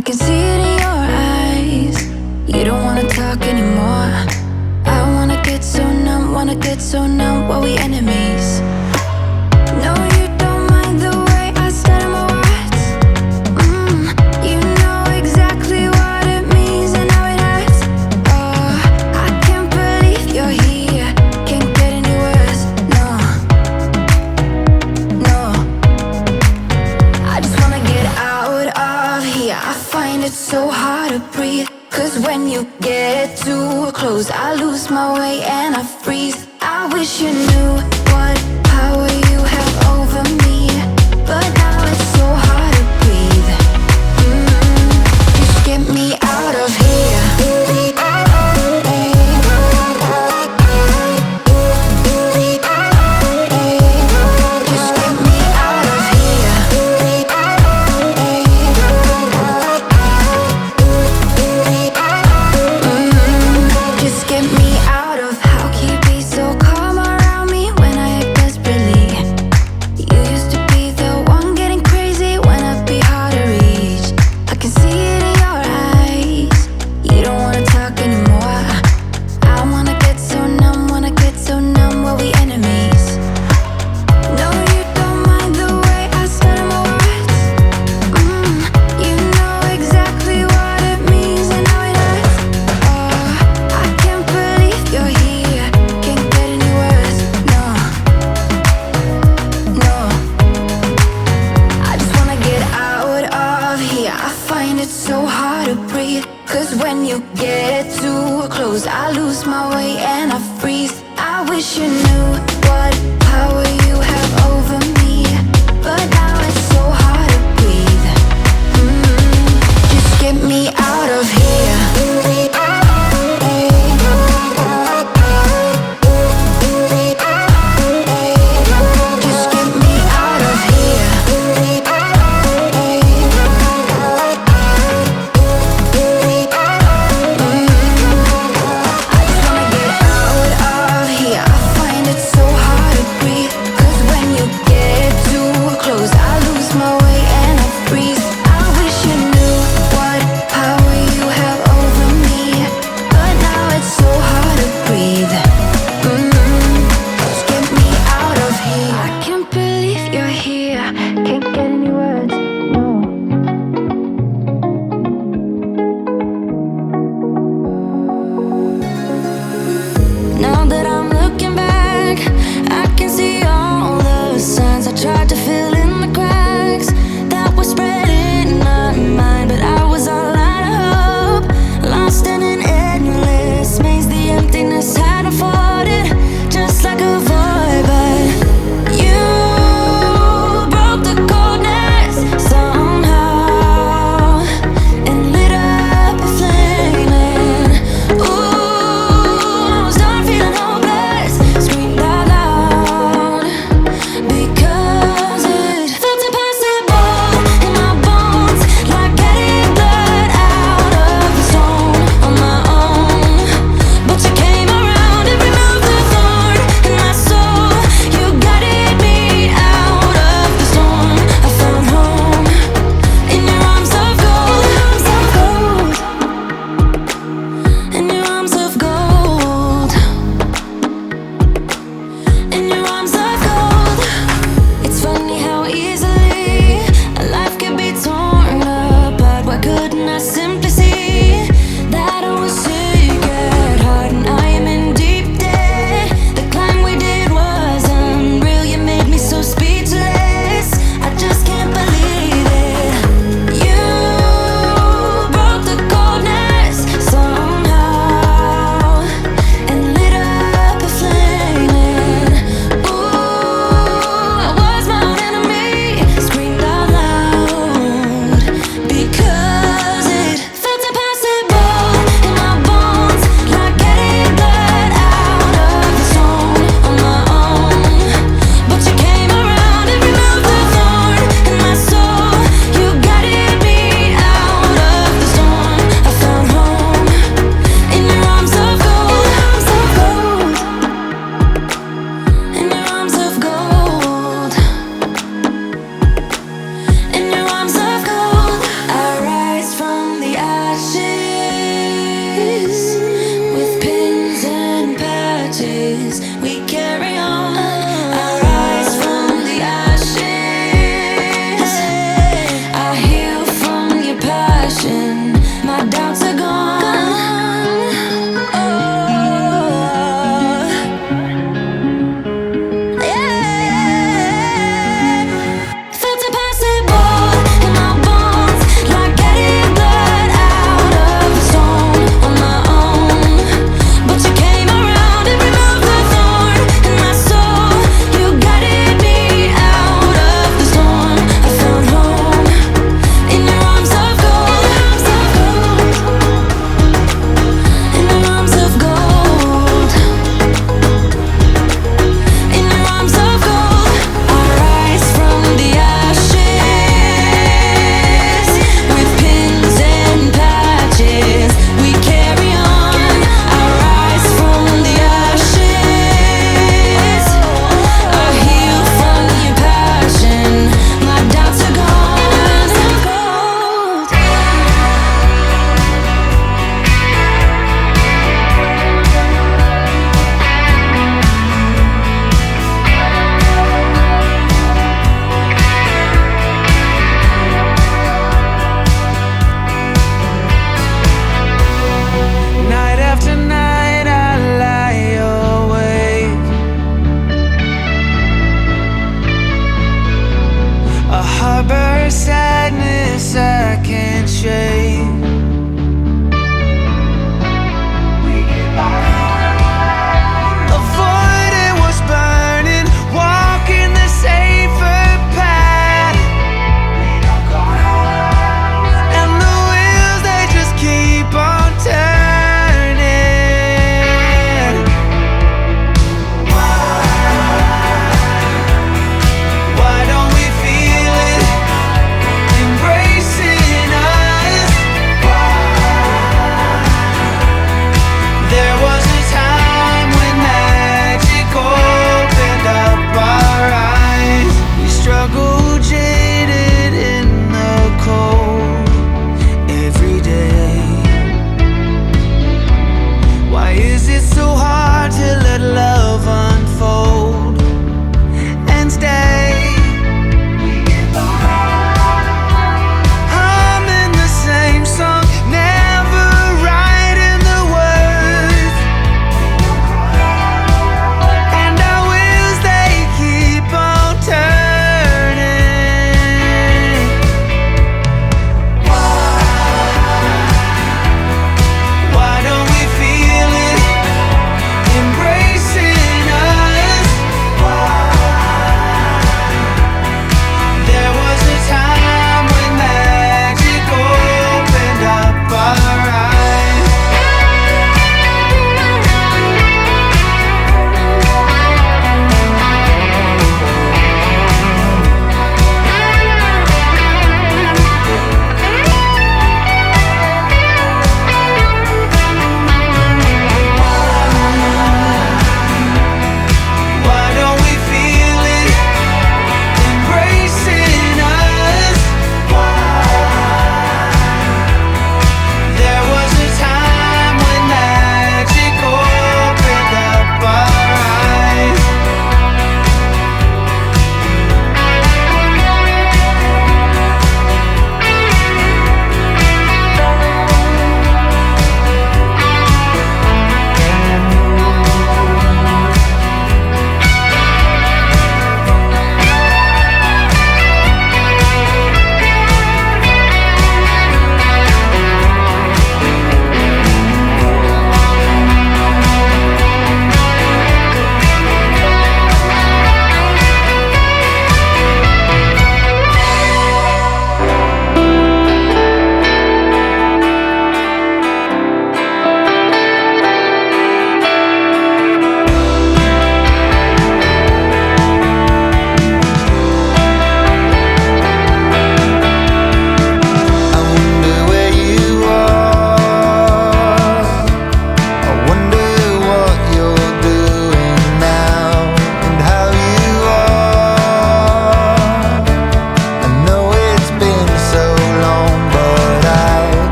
I can see it in your eyes. You don't wanna talk anymore. I wanna get so numb while we enemies. No, you don't mind the way I stutter my words. You know exactly what it means and how it hurts. Oh, I can't believe you're here. Can't get any worse. No, no. I just wanna get out of here. I find it so hard to breathe. Cause when you get too close, I lose my way and I freeze. I wish you knew what power you have over me, but now it's so hard to breathe. Just get me out of here. Just get me out of here. Just get me out of. How can you be so calm around me when I act desperately? You used to be the one getting crazy when I'd be hard to reach. I can see it in your eyes. You don't wanna talk anymore. I wanna get so numb while we enemies. No, you don't mind the way I stutter my words. You know exactly what it means and how it hurts. Oh, I can't believe you're here. Can't get any worse. No, no. I just wanna get out of here. I find it so hard to breathe. Cause when you get too close, I lose my way and I freeze. I wish you knew what power you have over me, but now it's so hard to breathe. Just get me out of here. Just get me out of here. I just wanna get out of here. I find it so hard to breathe. Cause when you get too close, I lose my way and I freeze. I wish you knew what power you have over me, but now it's so hard to breathe. Just get me out of here. I can't believe you're here. Can't get any words. No. Now that I'm looking back, I can see all the signs I tried to fill in the cracks that were spread in my mind, but I was all out of hope, lost in an endless maze. The emptiness had unfolded just like a void, but you broke the coldness somehow and lit up a flame. And ooh, I was done feeling hopeless, screamed out loud because it felt impossible in my bones, like getting blood out of the stone on my own. But you came around and removed the thorn in my soul. You guided me out of the storm. I found home in your arms of gold, in your arms of gold, in your arms of gold. It's funny how easily a life can be torn apart. Why couldn't I simply see that I was sick at heart and I am in deep debt? The climb we did was unreal. You made me so speechless. I just can't believe it. You broke the coldness somehow and lit up a flame. And ooh, I was my own enemy, screamed out loud because it ashes. With pins and patches, we carry on. I rise from the ashes. I heal from your passion. My doubts are gone. Felt impossible in my bones, like getting blood out of a stone on my own. But you came around and removed the thorn in my soul.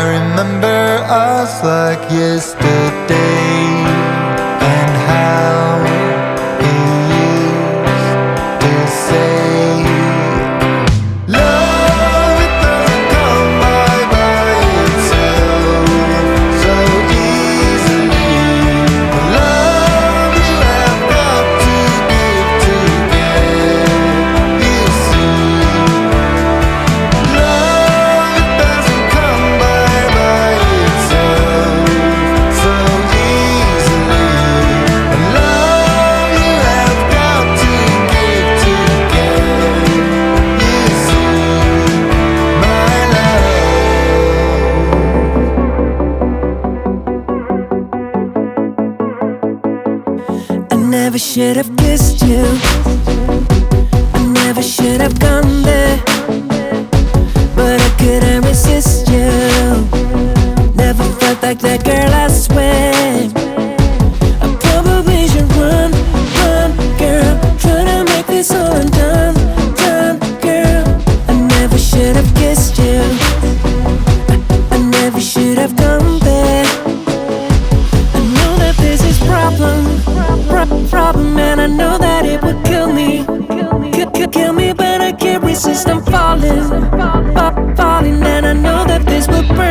remember us like yesterday, and how he used to say, love, it doesn't come by itself so easily. The love you have got to give to get, you see. Love, it doesn't come by itself so easily. The love you have got to give to get, you see, my love. I never should have kissed you. I never should have gone there, but I couldn't resist you. Never felt like that, girl, I swear. I probably should run, girl. Try to make this all undone, girl. I never should have kissed you. I never should have gone there. I know that this is problem, and I know that it would kill me, kill me, but I can't resist. I'm falling, and I know that this will burn